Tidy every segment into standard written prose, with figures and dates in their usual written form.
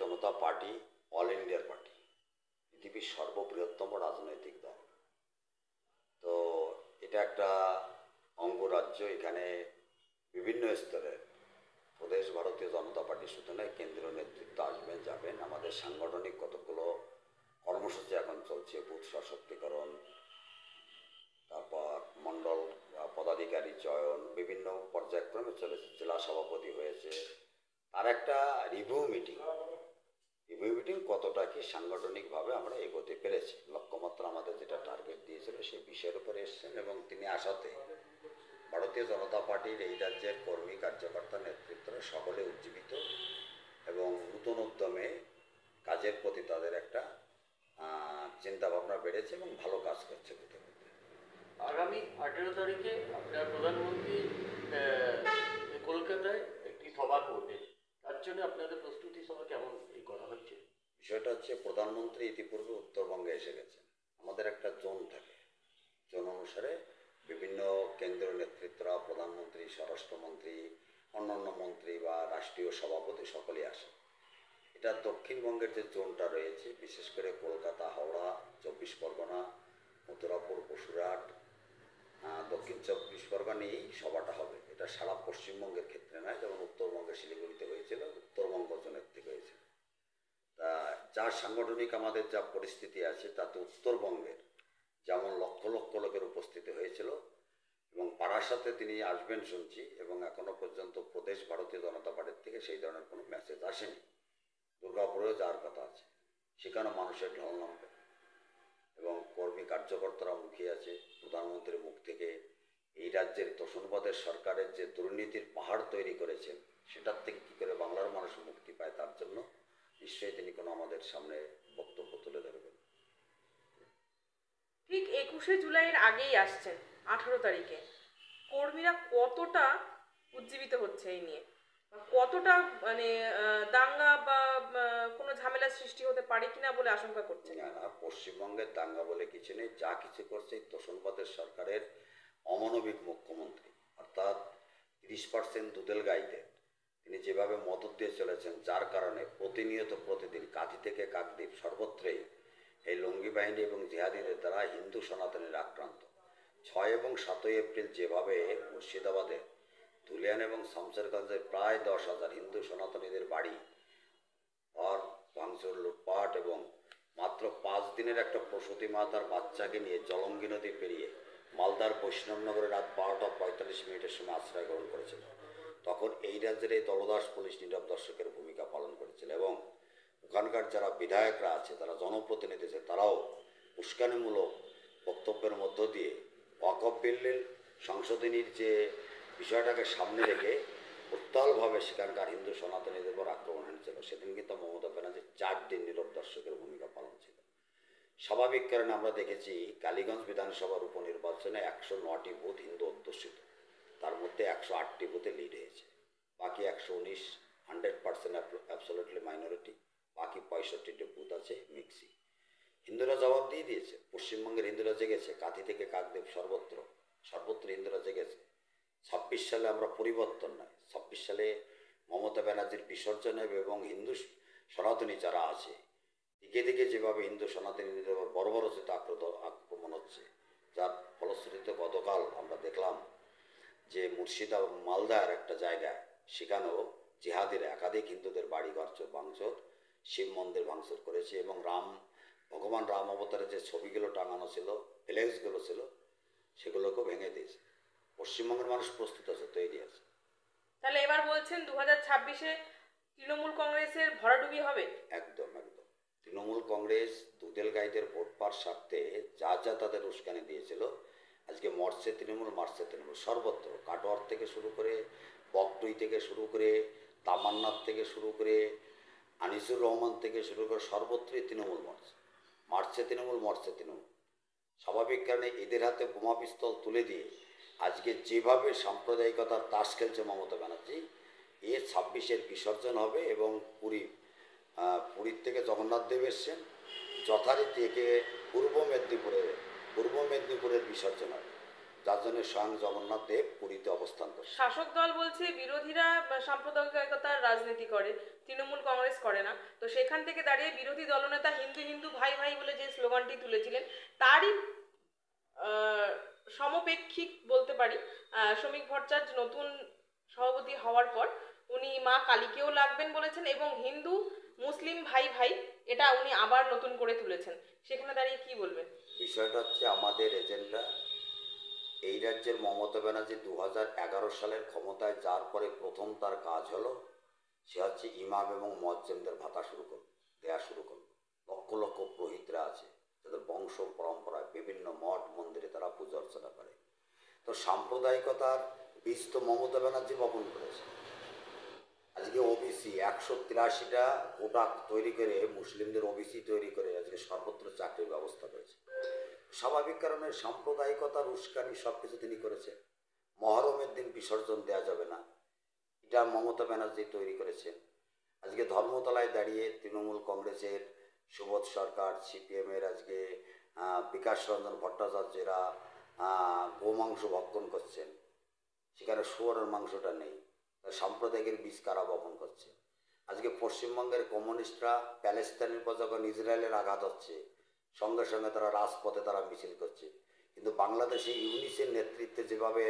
জনতা party all ইন্ডিয়ার party, পৃথিবীর সর্ববৃহত্তম রাজনৈতিক দল। তো এটা একটা অঙ্গরাজ্য, এখানে বিভিন্ন স্তরের প্রদেশ ভারতীয় জনতা পার্টি শুধু নয়, কেন্দ্রীয় নেতৃত্ব আসবেন যাবেন। আমাদের সাংগঠনিক কতগুলো কর্মসূচি এখন চলছে, বুথ সশক্তিকরণ, তারপর মণ্ডল পদাধিকারী চয়ন, বিভিন্ন পর্যায়ক্রমে চলেছে, জেলা সভাপতি হয়েছে। আর একটা রিভিউ মিটিং কতটা কি সাংগঠনিকভাবে আমরা এগোতে পেরেছি, লক্ষ্যমাত্রা আমাদের যেটা টার্গেট দিয়েছিল সেই বিষয়ের উপরে এসছেন। এবং তিনি আসাতে ভারতীয় জনতা পার্টির এই রাজ্যের কর্মী কার্যকর্তা নেতৃত্বরা সকলে উজ্জীবিত এবং নূতন উদ্যমে কাজের প্রতি তাদের একটা চিন্তাভাবনা বেড়েছে এবং ভালো কাজ করছে। আগামী 18 তারিখে আপনার প্রধানমন্ত্রী কলকাতায় একটি সভা করবেন, তার জন্য আপনাদের প্রস্তুতি সভা কেমন করা হচ্ছে? বিষয়টা হচ্ছে, প্রধানমন্ত্রী ইতিপূর্বে উত্তরবঙ্গে এসে গেছেন। আমাদের একটা জোন থাকে, জোন অনুসারে বিভিন্ন কেন্দ্রীয় নেতৃত্বরা, প্রধানমন্ত্রী, স্বরাষ্ট্রমন্ত্রী, অন্যান্য মন্ত্রী বা রাষ্ট্রীয় সভাপতি সকলেই আসে। এটা দক্ষিণবঙ্গের যে জোনটা রয়েছে, বিশেষ করে কলকাতা, হাওড়া, 24 পরগনা, মথুরাপুর, বসুরহাট, দক্ষিণ 24 পরগনা নিয়েই সভাটা হবে। এটা সারা পশ্চিমবঙ্গের ক্ষেত্রে নয়, যেমন উত্তরবঙ্গে শিলিগুড়িতে হয়েছিল, উত্তরবঙ্গ জোনের থেকে হয়েছিল। তা যা সাংগঠনিক আমাদের যা পরিস্থিতি আছে, তাতে উত্তরবঙ্গের যেমন লক্ষ লক্ষ লোকের উপস্থিতি হয়েছিল এবং পারাসাতে তিনি আসবেন শুনছি, এবং এখনো পর্যন্ত প্রদেশ ভারতীয় জনতা পার্টির থেকে সেই ধরনের কোনো মেসেজ আসেনি। দুর্গাপুরেও যাওয়ার কথা আছে, সেখানে মানুষের ঢল নামবে এবং কর্মী কার্যকর্তারা মুখিয়ে আছে প্রধানমন্ত্রীর মুখ থেকে এই রাজ্যের তোষণবাদের সরকারের যে দুর্নীতির পাহাড় তৈরি করেছেন, সেটার থেকে কী করে বাংলার মানুষ মুক্তি পায়, তার জন্য নিশ্চয়ই তিনি কোনো আমাদের সামনে বক্তব্য তুলে ধরবেন। ঠিক 21শে জুলাইয়ের আগেই আসছেন, 18 তারিখে কর্মীরা কতটা উজ্জীবিত হচ্ছে এই নিয়ে, কতটা মানে দাঙ্গা বা কোনো ঝামেলার সৃষ্টি হতে পারে কিনা বলে আশঙ্কা করছেন? না, পশ্চিমবঙ্গের দাঙ্গা বলে কিছু নেই। যা কিছু করছে তোষণবাদের সরকারের অমানবিক মুখ্যমন্ত্রী, অর্থাৎ 30% দুধেল গাইতে তিনি যেভাবে মদত দিয়ে চলেছেন, যার কারণে প্রতিনিয়ত প্রতিদিন কাঁথি থেকে কাকদ্বীপ সর্বত্রই এই লঙ্গি বাহিনী এবং জিহাদিদের দ্বারা হিন্দু সনাতনীরা আক্রান্ত। 6 এবং 7 এপ্রিল যেভাবে মুর্শিদাবাদে ধুলিয়ান এবং শামসেরগঞ্জের প্রায় 10,000 হিন্দু সনাতনীদের বাড়ি আর ভাঙচুর, লুটপাট, এবং মাত্র 5 দিনের একটা প্রসূতি মা তার বাচ্চাকে নিয়ে জলঙ্গি নদী পেরিয়ে মালদার বৈষ্ণবনগরে রাত 12:45 সময় আশ্রয় গ্রহণ করেছিল, তখন এই রাজ্যের এই দলদাস পুলিশ নীরব দর্শকের ভূমিকা পালন করেছিল। এবং ওখানকার যারা বিধায়করা আছে, তারা জনপ্রতিনিধি আছে, তারাও উস্কানিমূলক বক্তব্যের মধ্য দিয়ে ওয়াকফ বিলের সংশোধনীর যে বিষয়টাকে সামনে রেখে উত্তালভাবে সেখানকার হিন্দু সনাতনীদের উপর আক্রমণ হয়েছিল। সেদিন কিন্তু মমতা ব্যানার্জি 4 দিন নীরব দর্শকের ভূমিকা পালন ছিল। স্বাভাবিক কারণে আমরা দেখেছি কালীগঞ্জ বিধানসভার উপনির্বাচনে 109টি বুথ হিন্দু অধ্যুষিত, তার মধ্যে 108টি বুথে লিড হয়েছে, বাকি 119 100% অ্যাবসলিউটলি মাইনরিটি, বাকি 65টি বুথ আছে মিক্সি। হিন্দুরা জবাব দিয়ে দিয়েছে, পশ্চিমবঙ্গের হিন্দুরা জেগেছে, কাঁথি থেকে কাকদ্বীপ সর্বত্র হিন্দুরা জেগেছে। 26 সালে আমরা পরিবর্তন নয়, 26 সালে মমতা ব্যানার্জির বিসর্জন হবে এবং হিন্দু সনাতনী যারা আছে দিকে দিকে যেভাবে হিন্দু সনাতনীদের বর্বরচিত আক্রমণ হচ্ছে, যার ফলশ্রুতিতে গতকাল আমরা দেখলাম যে মুর্শিদাবাদ মালদার একটা জায়গায় সেখানেও জিহাদিরা একাধিক হিন্দুদের বাড়ি ঘর ভাঙচুর, শিব মন্দির ভাঙচুর করেছে এবং ভগবান রাম অবতারের যে ছবিগুলো টাঙানো ছিল, ফ্লেক্সগুলো ছিল, সেগুলোকেও ভেঙে দিয়েছে। পশ্চিমবঙ্গের মানুষ প্রস্তুত আছে, তৈরি আছে। তাহলে এবার বলছেন 2026-এ তৃণমূল কংগ্রেসের ভরাডুবি হবে? একদম। তৃণমূল কংগ্রেস দুধেল গাইদের ভোট পাওয়ার স্বার্থে যা তাদের উস্কানি দিয়েছিল, আজকে মার্চে তৃণমূল সর্বত্র, কাটোয়ার থেকে শুরু করে, বকটুই থেকে শুরু করে, তামান্নার থেকে শুরু করে, আনিসুর রহমান থেকে শুরু করে সর্বত্রই তৃণমূল মার্চে তৃণমূল। স্বাভাবিক কারণে এদের হাতে বোমা পিস্তল তুলে দিয়ে আজকে যেভাবে সাম্প্রদায়িকতার তাস খেলছে মমতা ব্যানার্জি, 26-এর বিসর্জন হবে এবং পুরীর থেকে জগন্নাথ দেব এসছেন, যথারীতি একে পূর্ব মেদিনীপুরের বিসর্জন হবে। যার জন্য স্বয়ং জগন্নাথ দেব পুরীতে অবস্থান করছে। শাসক দল বলছে বিরোধীরা সাম্প্রদায়িকতার রাজনীতি করে, তৃণমূল কংগ্রেস করে না। তো সেখান থেকে দাঁড়িয়ে বিরোধী দলনেতা হিন্দু হিন্দু ভাই ভাই বলে যে স্লোগানটি তুলেছিলেন, তারই সমপেক্ষিক বলতে পারি শ্রমিক ভট্টাচার্য নতুন সভাপতি হওয়ার পর উনি মা কালীকেও লাগবেন বলেছেন, এবং হিন্দু মুসলিম ভাই ভাই এটা উনি আবার নতুন করে তুলেছেন। সেখানে দাঁড়িয়ে কি বলবেন? বিষয়টা হচ্ছে আমাদের এজেন্ডা। এই রাজ্যের মমতা ব্যানার্জি 2011 সালের ক্ষমতায় যার পরে প্রথম তার কাজ হলো সে হচ্ছে ইমাম এবং মুয়াজ্জিনদের ভাতা দেয়া শুরু করলো। লক্ষ লক্ষ পুরোহিতরা আছে যাদের বংশ পরম্পরায় বিভিন্ন মঠ মন্দিরে তারা পূজা অর্চনা করে। তো সাম্প্রদায়িকতার বীজ তো মমতা ব্যানার্জি বপন করেছে। আজকে ওবিসি 183টা কোটা তৈরি করে, মুসলিমদের ওবিসি তৈরি করে আজকে সর্বত্র চাকরির ব্যবস্থা করেছে। স্বাভাবিক কারণে সাম্প্রদায়িকতার উস্কানি সব কিছু তিনি করেছে। মহরমের দিন বিসর্জন দেওয়া যাবে না, এটা মমতা ব্যানার্জি তৈরি করেছেন। আজকে ধর্মতলায় দাঁড়িয়ে তৃণমূল কংগ্রেসের সুবোধ সরকার, সিপিএমের আজকে বিকাশ রঞ্জন ভট্টাচার্যেরা গোমাংস ভক্ষণ করছেন, সেখানে শুয়োরের মাংসটা নেই। সাম্প্রদায়িকের বীজ কারা বপন করছে? আজকে পশ্চিমবঙ্গের কমিউনিস্টরা প্যালেস্তাইনের পর যখন ইসরায়েলের আঘাত হচ্ছে সঙ্গে সঙ্গে তারা রাজপথে তারা মিছিল করছে। কিন্তু বাংলাদেশে ইউনিসের নেতৃত্বে যেভাবে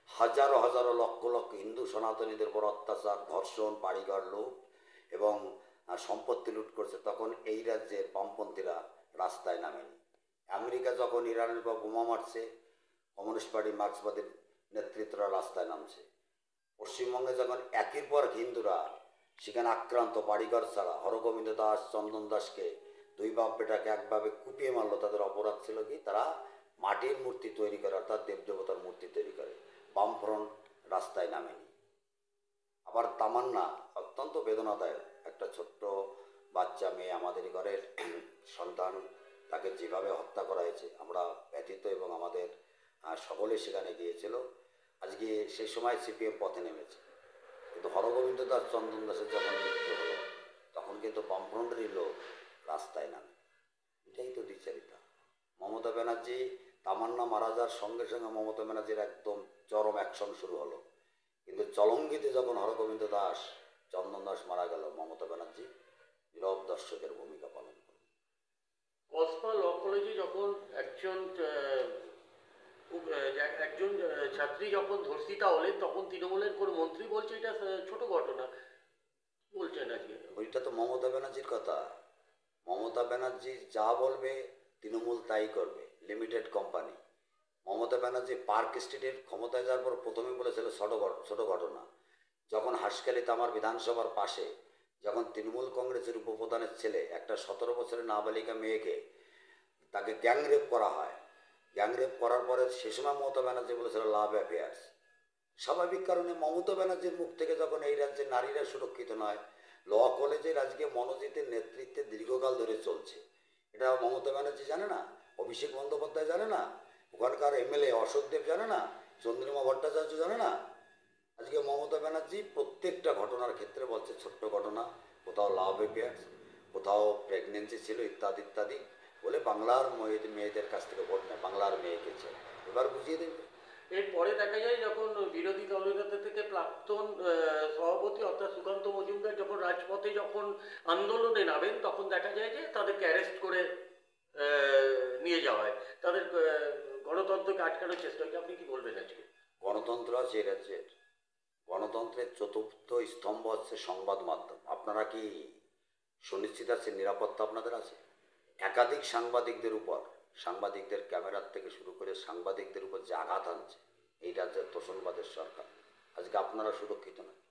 হাজারো হাজারো লক্ষ লক্ষ হিন্দু সনাতনীদের উপর অত্যাচার, ধর্ষণ, বাড়িঘর লুট এবং সম্পত্তি লুট করছে, তখন এই রাজ্যের বামপন্থীরা রাস্তায় নামেনি। আমেরিকা যখন ইরানের উপর বোমা মারছে, কমিউনিস্ট পার্টি মার্ক্সবাদীর নেতৃত্বরা রাস্তায় নামছে। পশ্চিমবঙ্গে যখন একের পর হিন্দুরা সেখানে আক্রান্ত, বাড়িঘর ছাড়া, হরগোবিন্দ দাস, চন্দন দাসকে দুই বাপ বেটাকে একভাবে কুপিয়ে মারলো, তাদের অপরাধ ছিল কি? তারা মাটির মূর্তি তৈরি করে, অর্থাৎ দেবদেবতার মূর্তি তৈরি করে। বামফ্রন্ট রাস্তায় নামেনি। আবার তামান্না অত্যন্ত বেদনাদায়ক, একটা ছোট্ট বাচ্চা মেয়ে, আমাদের ঘরের সন্তান, তাকে যেভাবে হত্যা করা হয়েছে আমরা ব্যথিত এবং আমাদের সকলে সেখানে গিয়েছিল। আজকে সেই সময় সিপিএম পথে নেমেছে, কিন্তু হরগোবিন্দ দাস, চন্দন দাসের যখন মৃত্যু হলো তখন কিন্তু বামফ্রন্টেরই লোক রাস্তায় নামে। এটাই তো দ্বিচারিতা। মমতা ব্যানার্জি, তামান্না মারা যাওয়ার সঙ্গে সঙ্গে মমতা ব্যানার্জির একদম চরম অ্যাকশন শুরু হলো, কিন্তু চলঙ্গিতে যখন হরগোবিন্দ দাস, চন্দন দাস মারা গেল, মমতা ব্যানার্জি নীরব দর্শকের ভূমিকা পালন করল। কসবা ল কলেজে যখন একজন ছাত্রী যখন ধর্ষিতা হলেন, তখন তৃণমূলের কোনো মন্ত্রী বলছে এটা ছোট ঘটনা, বলছেন আজকে। ওইটা তো মমতা ব্যানার্জির কথা। মমতা ব্যানার্জি যা বলবে তৃণমূল তাই করবে, limited company. Mamata Banerjee park স্ট্রিটের ক্ষমতায় যাওয়ার পর প্রথমে বলেছিল ছোট ঘটনা। যখন হাসখালিতে আমার বিধানসভার পাশে যখন তৃণমূল কংগ্রেসের উপপ্রধানের ছেলে একটা 17 বছরের নাবালিকা মেয়েকে তাকে গ্যাংরেপ করা হয়, গ্যাংরেপ করার পরে সে সময় মমতা ব্যানার্জি বলেছিল লাভ অ্যাফেয়ার্স। স্বাভাবিক কারণে মমতা ব্যানার্জির মুখ থেকে যখন এই রাজ্যের নারীরা সুরক্ষিত নয়, ল কলেজের আজকে মনোজিতের নেতৃত্বে দীর্ঘকাল ধরে চলছে, এটা মমতা ব্যানার্জি জানে না? অভিষেক বন্দ্যোপাধ্যায় জানে না? ওখানকার এমএলএ অশোকদেব জানে না? চন্দ্রিমা ভট্টাচার্য জানে না? আজকে মমতা ব্যানার্জি প্রত্যেকটা ঘটনার ক্ষেত্রে বলছে ছোট্ট ঘটনা, কোথাও লাভ অ্যাফেয়ার্স, কোথাও প্রেগনেন্সি ছিল, ইত্যাদি ইত্যাদি বলে বাংলার মেয়েদের কাছ থেকে ভোট নেয়, বাংলার মেয়েকে চায়। এবার বুঝিয়ে দেবে। এরপরে দেখা যায় যখন বিরোধী দলনেতা থেকে প্রাক্তন সভাপতি অর্থাৎ সুকান্ত মজুমদার যখন রাজপথে যখন আন্দোলনে নামেন, তখন দেখা যায় যে তাদেরকে অ্যারেস্ট করে নিয়ে যাওয়া হয়, তাদের গণতন্ত্রকে আটকানোর চেষ্টা হচ্ছে। আপনি কি বলবেন আজকে? গণতন্ত্র আছে এই রাজ্যের। গণতন্ত্রের চতুর্থ স্তম্ভ হচ্ছে সংবাদ মাধ্যম। আপনারা কি সুনিশ্চিত আছেন নিরাপত্তা আপনাদের আছে? একাধিক সাংবাদিকদের উপর, সাংবাদিকদের ক্যামেরার থেকে শুরু করে সাংবাদিকদের উপর যে আঘাত আনছে এই রাজ্যের তোষণবাদের সরকার, আজকে আপনারা সুরক্ষিত নয়,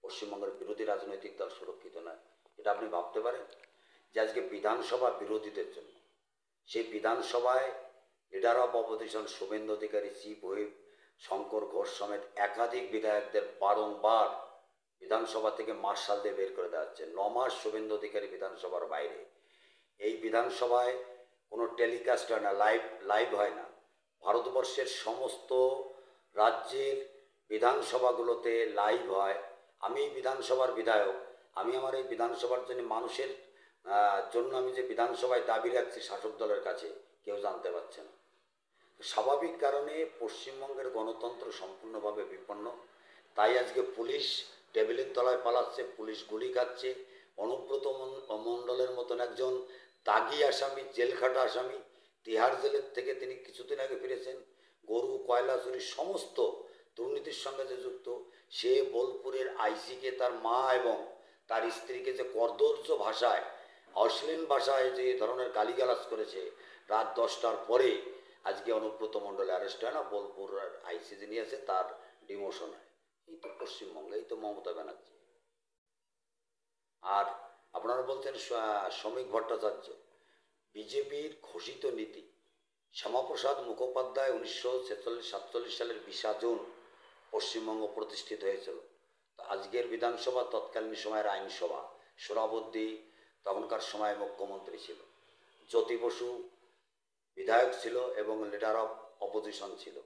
পশ্চিমবঙ্গের বিরোধী রাজনৈতিক দল সুরক্ষিত নয়। এটা আপনি ভাবতে পারেন যে আজকে বিধানসভা বিরোধীদের জন্য, সেই বিধানসভায় leader of opposition Suvendu Adhikari, chief whip Shankar Ghosh সমেত একাধিক বিধায়কদের বারংবার বিধানসভা থেকে মার্শাল দিয়ে বের করে দেওয়া হচ্ছে। 9 মাস শুভেন্দু অধিকারী বিধানসভার বাইরে। এই বিধানসভায় কোনো টেলিকাস্ট হয় না, লাইভ হয় না। ভারতবর্ষের সমস্ত রাজ্যের বিধানসভাগুলোতে লাইভ হয়। আমি বিধানসভার বিধায়ক, আমি আমার এই বিধানসভার জন্য মানুষের জন্য আমি যে বিধানসভায় দাবি রাখছি শাসক দলের কাছে, কেউ জানতে পারছে না। স্বাভাবিক কারণে পশ্চিমবঙ্গের গণতন্ত্র সম্পূর্ণভাবে বিপন্ন। তাই আজকে পুলিশ টেবিলের তলায় পালাচ্ছে, পুলিশ গুলি খাচ্ছে। অনুব্রত মণ্ডলের মতন একজন দাগি আসামি, জেলখাটা আসামি, তিহার জেলের থেকে তিনি কিছুদিন আগে ফিরেছেন। গরু, কয়লা চুরি, সমস্ত দুর্নীতির সঙ্গে যে যুক্ত, সে বোলপুরের আইসিকে তার মা এবং তার স্ত্রীকে যে কর্দর্য ভাষায়, অশ্লীল ভাষায় যে ধরনের গালিগালাজ করেছে, রাত 10টার পরে আজকে অনুব্রত মণ্ডল অ্যারেস্ট হয় না, বোলপুর আইসি যিনি আছে তার ডিমোশন হয়। এই তো পশ্চিমবঙ্গে, এই তো মমতা ব্যানার্জি। আর আপনারা বলছেন শ্রমিক ভট্টাচার্য, বিজেপির ঘোষিত নীতি, শ্যামাপ্রসাদ মুখোপাধ্যায় 1946-47 সালের 20 জুন পশ্চিমবঙ্গ প্রতিষ্ঠিত হয়েছিল। তো আজকের বিধানসভা তৎকালীন সময়ের আইনসভা, সোহরাবুদ্দি তখনকার সময় মুখ্যমন্ত্রী ছিল, জ্যোতি বসু বিধায়ক ছিল এবং লিডার অফ অপোজিশন ছিল।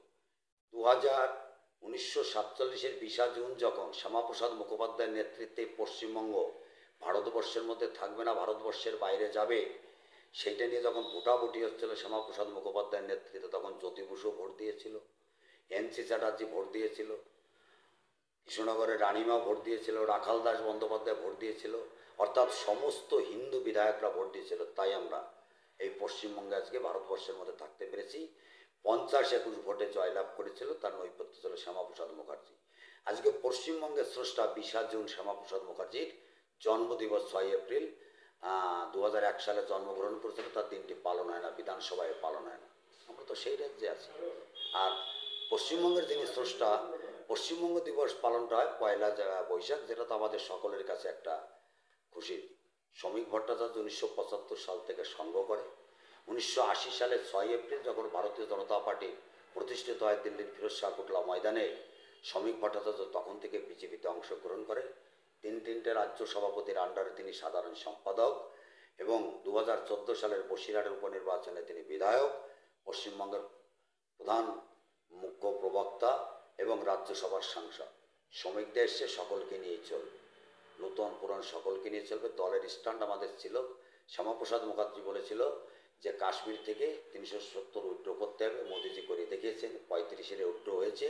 1947-এর 20 জুন যখন শ্যামাপ্রসাদ মুখোপাধ্যায়ের নেতৃত্বে পশ্চিমবঙ্গ ভারতবর্ষের মধ্যে থাকবে না, ভারতবর্ষের বাইরে যাবে, সেইটা নিয়ে যখন ভোটাভুটি হচ্ছিল শ্যামাপ্রসাদ মুখোপাধ্যায়ের নেতৃত্বে, তখন জ্যোতি বসু ভোট দিয়েছিল, এনসি চ্যাটার্জি ভোট দিয়েছিল, কৃষ্ণনগরের রানীমা ভোট দিয়েছিল, রাখাল দাস বন্দ্যোপাধ্যায় ভোট দিয়েছিল, অর্থাৎ সমস্ত হিন্দু বিধায়করা ভোট দিয়েছিল। তাই আমরা এই পশ্চিমবঙ্গে আজকে ভারতবর্ষের মধ্যে থাকতে পেরেছি। 50-21 ভোটে জয়লাভ করেছিল, তার নৈপথ্য ছিল শ্যামাপ্রসাদ মুখার্জি। আজকে পশ্চিমবঙ্গের স্রষ্টা 20 জুন শ্যামাপ্রসাদ মুখার্জির জন্মদিবস 6 এপ্রিল। 2001 সালে জন্মগ্রহণ করেছিল, তার দিনটি পালন হয় না, বিধানসভায় পালন হয় না। আমরা তো সেই রাজ্যে আছি। আর পশ্চিমবঙ্গের যিনি স্রষ্টা, পশ্চিমবঙ্গ দিবস পালনটা হয় 1 বৈশাখ, যেটা তো আমাদের সকলের কাছে একটা খুশির। শ্রমিক ভট্টাচার্য 1975 সাল থেকে সঙ্গ করে। 1980 সালের 6 এপ্রিল যখন ভারতীয় জনতা পার্টি প্রতিষ্ঠিত হয় দিল্লির ফিরোজ শাহ কোটলা ময়দানে, শ্রমিক ভট্টাচার্য তখন থেকে বিজেপিতে অংশগ্রহণ করে। তিনটে রাজ্য সভাপতির আন্ডারে তিনি সাধারণ সম্পাদক এবং 2014 সালের বসিরহাটের উপনির্বাচনে তিনি বিধায়ক, পশ্চিমবঙ্গের প্রধান মুখ্য প্রবক্তা এবং রাজ্যসভার সাংসদ। শ্রমিকদের এসে সকলকে নিয়েই চলবে, নতুন পুরান সকলকে নিয়ে চলবে। দলের স্ট্যান্ড আমাদের ছিল, শ্যামাপ্রসাদ মুখার্জি বলেছিল যে কাশ্মীর থেকে 370 উইথড্র করতে হবে, মোদিজি করে দেখিয়েছেন, 35-এর উইথড্র হয়েছে।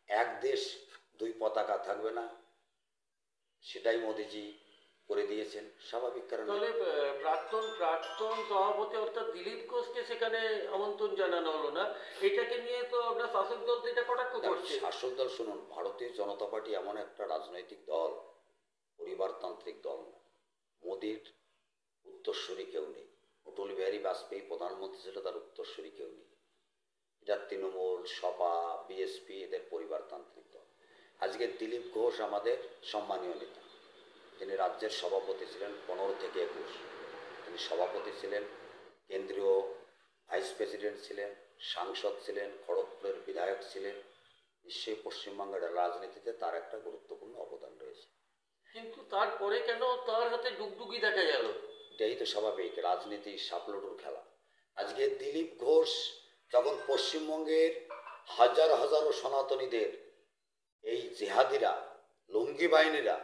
এক দেশ দুই পতাকা থাকবে না, সেটাই মোদিজি করে দিয়েছেন। স্বাভাবিক কারণে তাহলে প্রাক্তন সভাপতি অর্থাৎ দিলীপ ঘোষকে সেখানে আমন্ত্রণ জানানো হলো না, এটাকে নিয়ে তো আমরা শাসক দল এটা কটাক্ষ করছে। শাসক দল শুনুন, ভারতীয় জনতা পার্টি এমন একটা রাজনৈতিক দল, পরিবারতান্ত্রিক দল না। মোদির উত্তরসূরি কেউ নেই। অটল বিহারী বাজপেয়ী প্রধানমন্ত্রী ছিল, তার উত্তরসূরি কেউ নেই। এটা তৃণমূল, সপা, বিএসপি এদের পরিবারতান্ত্রিক দল। আজকে দিলীপ ঘোষ আমাদের সম্মানীয় নেতা। তিনি রাজ্যের সভাপতি ছিলেন 15 থেকে 21। তিনি সভাপতি ছিলেন, কেন্দ্রীয় ভাইস প্রেসিডেন্ট ছিলেন, সাংসদ ছিলেন, খড়গপুরের বিধায়ক ছিলেন। নিশ্চয়ই পশ্চিমবঙ্গের রাজনীতিতে তার একটা গুরুত্বপূর্ণ অবদান রয়েছে। কিন্তু তারপরে কেন তার হাতে ডুগডুগি দেখা গেল? এটাই তো স্বাভাবিক, রাজনীতি সাপলুডুর খেলা। আজকে দিলীপ ঘোষ যখন পশ্চিমবঙ্গের হাজারো সনাতনীদের এই জেহাদিরা, লুঙ্গি বাহিনীরা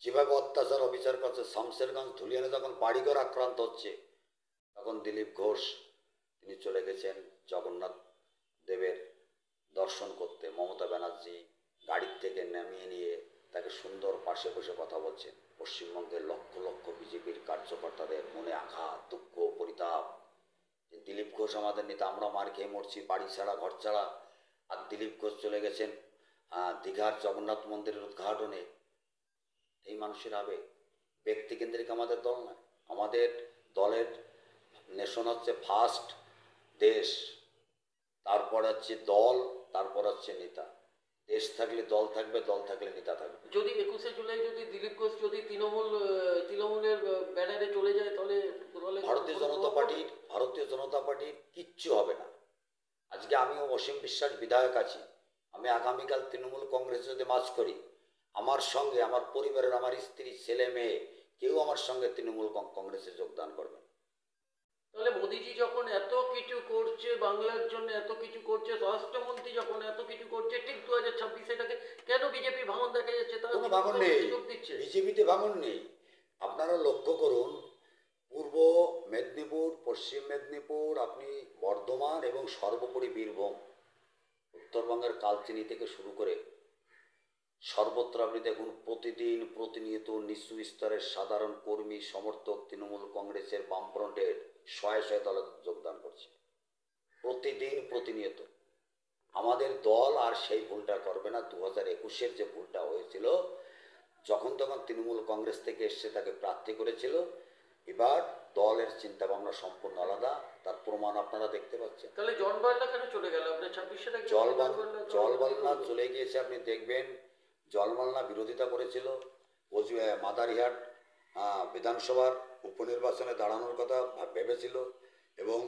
যেভাবে অত্যাচার অবিচার করছে, শামশেরগঞ্জ ধুলিয়ানে যখন বাড়িঘর আক্রান্ত হচ্ছে, তখন দিলীপ ঘোষ তিনি চলে গেছেন জগন্নাথ দেবের দর্শন করতে। মমতা ব্যানার্জি গাড়ির থেকে নামিয়ে নিয়ে তাকে সুন্দর পাশে বসে কথা বলছেন। পশ্চিমবঙ্গের লক্ষ লক্ষ বিজেপির কার্যকর্তাদের মনে আঘাত, দুঃখ, পরিতাপ যে দিলীপ ঘোষ আমাদের নেতা, আমরা মার খেয়ে মরছি, বাড়ি ছাড়া ঘর ছাড়া, আর দিলীপ ঘোষ চলে গেছেন দীঘার জগন্নাথ মন্দিরের উদ্ঘাটনে। এই মানুষের আবেগ। ব্যক্তিকেন্দ্রিক আমাদের দল নয়। আমাদের দলের নেশন হচ্ছে ফার্স্ট দেশ, তারপর হচ্ছে দল, তারপর হচ্ছে নেতা। দেশ থাকলে দল থাকবে, দল থাকলে নেতা থাকবে। যদি 21শে জুলাই যদি দিলীপ ঘোষ যদি তৃণমূলের ব্যানারে চলে যায়, তাহলে ভারতীয় জনতা পার্টির কিচ্ছু হবে না। আজকে আমিও অসীম বিশ্বাস বিধায়ক আছি, আমি আগামীকাল তৃণমূল কংগ্রেসে যদি মার্চ করি, আমার সঙ্গে আমার পরিবারের, আমার স্ত্রী, ছেলে মেয়ে কেউ আমার সঙ্গে তৃণমূল কংগ্রেসে যোগদান করবে। তাহলে মোদিজি যখন এত কিছু করছে, বাংলার জন্য এত কিছু করছে, স্বরাষ্ট্রমন্ত্রী যখন এত কিছু করছে, ঠিক 2026 এটাকে কেন বিজেপি ভাঙন দেখা যাচ্ছে? তারা কোনো ভাঙন নেই, সুযোগ দিচ্ছে। বিজেপিতে ভাঙন নেই। আপনারা লক্ষ্য করুন, পূর্ব মেদিনীপুর, পশ্চিম মেদিনীপুর, আপনি বর্ধমান এবং সর্বোপরি বীরভূম, উত্তরবঙ্গের কালচিনি থেকে শুরু করে সর্বত্র আপনি দেখুন প্রতিদিন প্রতিনিয়ত নিচু স্তরের সাধারণ কর্মী সমর্থক তৃণমূল কংগ্রেসের বামফ্রন্টের শয়ে শয়ে দলে যোগদান করছে প্রতিদিন প্রতিনিয়ত। আমাদের দল আর সেই ভুলটা করবে না। 2021-এর যে ভুলটা হয়েছিল, যখন তখন তৃণমূল কংগ্রেস থেকে এসে তাকে প্রার্থী করেছিল, এবার দলের চিন্তাভাবনা সম্পূর্ণ আলাদা, তার প্রমাণ আপনারা দেখতে পাচ্ছেন। তাহলে জন বার্লা কেন চলে গেল আপনার 26-এ নাকি জলবাল্লা চলে গিয়েছে। আপনি দেখবেন জলবাল্লা বিরোধিতা করেছিল, মাদারিহাট বিধানসভার উপনির্বাচনে দাঁড়ানোর কথা ভেবেছিল এবং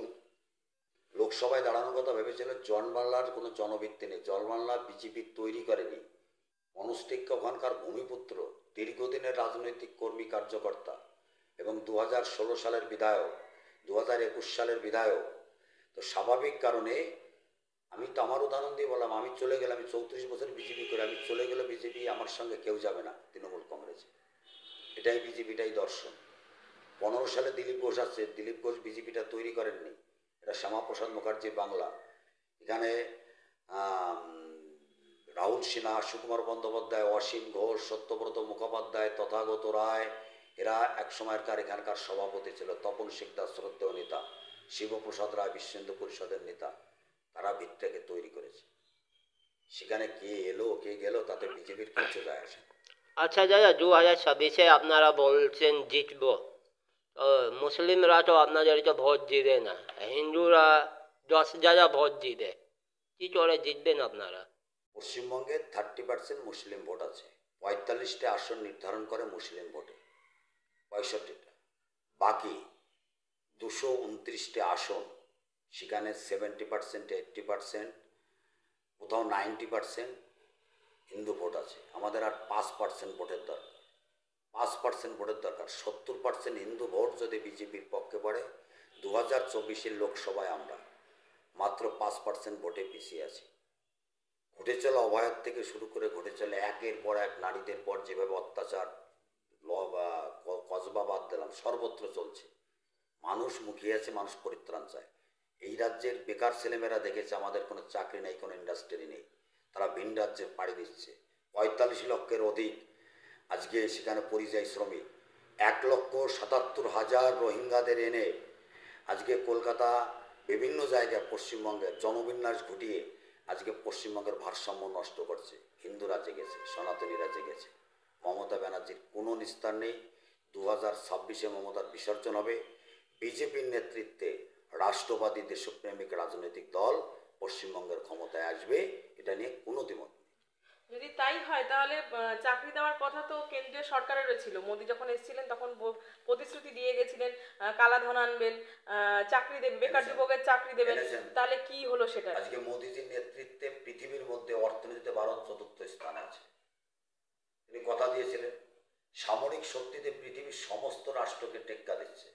লোকসভায় দাঁড়ানোর কথা ভেবেছিল। জলবাল্লার কোনো জনভিত্তি নেই। জলবাল্লা বিজেপি তৈরি করেনি। মনস্টিক্য ওখানকার ভূমিপুত্র, দীর্ঘদিনের রাজনৈতিক কর্মী কার্যকর্তা এবং 2016 সালের বিধায়ক, 2021 সালের বিধায়ক। তো স্বাভাবিক কারণে আমি তো আমার উদাহরণ দিয়ে বললাম, আমি চলে গেলে, আমি 34 বছর বিজেপি করে, আমি চলে গেলে বিজেপি আমার সঙ্গে কেউ যাবে না তৃণমূল কংগ্রেসে। এটাই বিজেপিটাই দর্শন। 15 সালে দিলীপ ঘোষ আসছে। দিলীপ ঘোষ বিজেপিটা তৈরি করেননি, এটা শ্যামাপ্রসাদ মুখার্জির বাংলা। এখানে রাহুল সিনহা, সুকুমার বন্দ্যোপাধ্যায়, অসীম ঘোষ, সত্যব্রত মুখোপাধ্যায়, তথাগত রায়, এরা এক সময়কার এখানকার সভাপতি ছিল। তপন শিকদার শ্রদ্ধেয় নেতা, শিবপ্রসাদ রায় বিশ্বহিন্দু পরিষদের নেতা, তারা ভিতটাকে তৈরি করেছে। সেখানে কে এলো কে গেল তাতে বিজেপির কিছু যায় আসে না। আচ্ছা দাদা, 2026-এ আপনারা বলছেন জিতব, মুসলিমরা তো আপনাদেরকে ভোট দিবে না, হিন্দুরা 10,000 ভোট দিবে, কি করে জিতবেন আপনারা? পশ্চিমবঙ্গে 30% মুসলিম ভোট আছে। 45টা আসন নির্ধারণ করে মুসলিম ভোটে, 65টা। বাকি 229টা আসন, সেখানে 70%, 80%, কোথাও 90% হিন্দু ভোট আছে। আমাদের আর 5% ভোটের দরকার। 5% ভোটের দরকার। 70% হিন্দু ভোট যদি বিজেপির পক্ষে পড়ে, 2024-এর লোকসভায় আমরা মাত্র 5% ভোটে পিছিয়ে আছি। ঘটে চলা অভয়ার থেকে শুরু করে ঘটে চলে একের পর এক নারীদের পর যেভাবে অত্যাচার, কসবা বাদ দিলাম, সর্বত্র চলছে। মানুষ মুখিয়ে আছে, মানুষ পরিত্রাণ চায়। এই রাজ্যের বেকার ছেলেমেয়েরা দেখেছে আমাদের কোনো চাকরি নেই, কোনো ইন্ডাস্ট্রি নেই, তারা ভিন রাজ্যে পাড়ি দিচ্ছে। 45 লক্ষের অধিক আজকে সেখানে পরিযায়ী শ্রমিক। 1,77,000 রোহিঙ্গাদের এনে আজকে কলকাতা বিভিন্ন জায়গায় পশ্চিমবঙ্গের জনবিন্যাস ঘটিয়ে আজকে পশ্চিমবঙ্গের ভারসাম্য নষ্ট করছে। হিন্দুরা জেগেছে, সনাতনীরা জেগেছে। মমতা ব্যানার্জির কোনো নিস্তার নেই। 2026-এ মমতার বিসর্জন হবে। বিজেপির নেতৃত্বে রাষ্ট্রবাদী দেশপ্রেমিক রাজনৈতিক দল পশ্চিমবঙ্গের ক্ষমতায় আসবে, এটা নিয়ে কোনো দ্বিমত নেই। যদি তাই হয় তাহলে চাকরি দেওয়ার কথা তো কেন্দ্রীয় সরকারেরও ছিল। মোদি যখন এসেছিলেন তখন প্রতিশ্রুতি দিয়ে গেছিলেন কালাধন আনবেন, চাকরি দেবেন, বেকার যুবকের চাকরি দেবেন। তাহলে কি হলো সেটা? আজকে মোদিজির নেতৃত্বে পৃথিবীর মধ্যে অর্থনীতিতে ভারত 4র্থ স্থানে আছে। তিনি কথা দিয়েছিলেন সামরিক শক্তিতে পৃথিবীর সমস্ত রাষ্ট্রকে টেক্কা দিচ্ছে।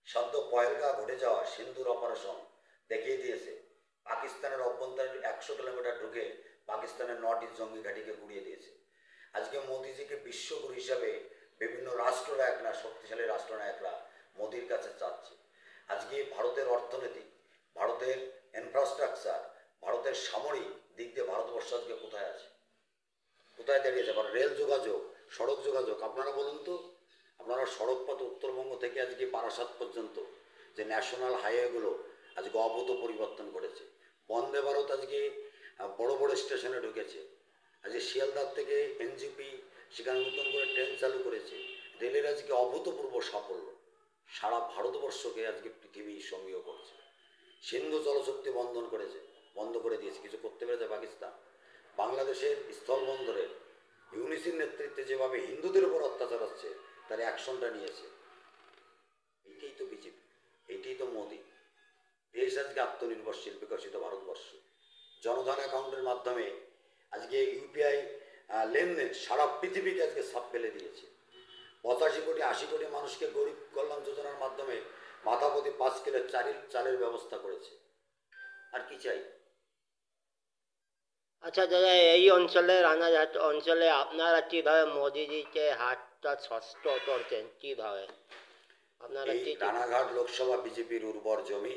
সদ্য পহেলগাঁ ঘটে যাওয়া সিন্দুর অপারেশন দেখিয়ে দিয়েছে পাকিস্তানের অভ্যন্তরে 100 কিলোমিটার ঢুকে পাকিস্তানের নর্থ ইস্ট জঙ্গি ঘাঁটিকে গুড়িয়ে দিয়েছে। আজকে মোদিজিকে বিশ্বগুরু হিসাবে বিভিন্ন রাষ্ট্রনায়করা, শক্তিশালী রাষ্ট্রনায়করা মোদির কাছে চাচ্ছে। আজকে ভারতের অর্থনীতি, ভারতের ইনফ্রাস্ট্রাকচার, ভারতের সামরিক দিক দিয়ে ভারতবর্ষ আজকে কোথায় আছে, কোথায় দাঁড়িয়েছে? আবার রেল যোগাযোগ, সড়ক যোগাযোগ, আপনারা বলুন তো, আপনারা সড়কপথ উত্তরবঙ্গ থেকে আজকে বারাসাত পর্যন্ত যে ন্যাশনাল হাইওয়েগুলো আজকে অভূত পরিবর্তন করেছে। বন্দে ভারত আজকে বড় বড় স্টেশনে ঢুকেছে। আজকে শিয়ালদার থেকে এনজিপি সেখানে নতুন করে ট্রেন চালু করেছে। রেলের আজকে অভূতপূর্ব সাফল্য সারা ভারতবর্ষকে আজকে পৃথিবী সমীহ করছে। সিন্ধু জলশক্তি বন্ধ করে দিয়েছে। কিছু করতে পেরেছে পাকিস্তান? বাংলাদেশের স্থলবন্দরে ইউনিসির নেতৃত্বে যেভাবে হিন্দুদের উপর অত্যাচার হচ্ছে তার অ্যাকশনটা নিয়েছে। এইটাই তো বিজেপি, এইটাই তো মোদি। দেশ আজকে আত্মনির্ভরশীল বিকশিত ভারতবর্ষ। জনধন অ্যাকাউন্টের মাধ্যমে আজকে ইউপিআই লেনদেন সারা পৃথিবীকে আজকে ছাপ ফেলে দিয়েছে। 85 কোটি 80 কোটি মানুষকে গরিব কল্যাণ যোজনার মাধ্যমে মাথা প্রতি 5 কিলো চালের ব্যবস্থা করেছে। আর কি চাই? আচ্ছা দাদা, এই অঞ্চলে রানাঘাট অঞ্চলে আপনারা কীভাবে মোদিজিকে হাতটা শক্ত করছেন, কীভাবে আপনারা আপনারা এই জিতে রানাঘাট লোকসভা বিজেপির উর্বর জমি।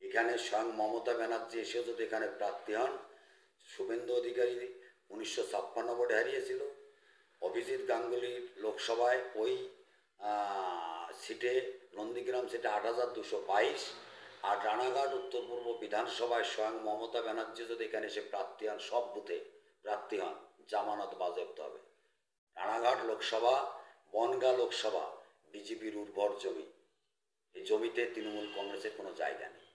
এখানে স্বয়ং মমতা ব্যানার্জি এসেও যদি এখানে প্রার্থী হন, শুভেন্দু অধিকারী 1956 ভোটে হারিয়েছিল। অভিজিৎ গাঙ্গুলি লোকসভায় ওই সিটে, নন্দীগ্রাম সিটে 8,222। আর রানাঘাট উত্তর পূর্ব বিধানসভায় স্বয়ং মমতা ব্যানার্জি যদি এখানে এসে প্রার্থী হন, সব বুথে প্রার্থী হন, জামানত বাজেয়াপ্ত হবে। রানাঘাট লোকসভা, বনগাঁ লোকসভা বিজেপির উর্বর জমি। এই জমিতে তৃণমূল কংগ্রেসের কোনো জায়গা নেই।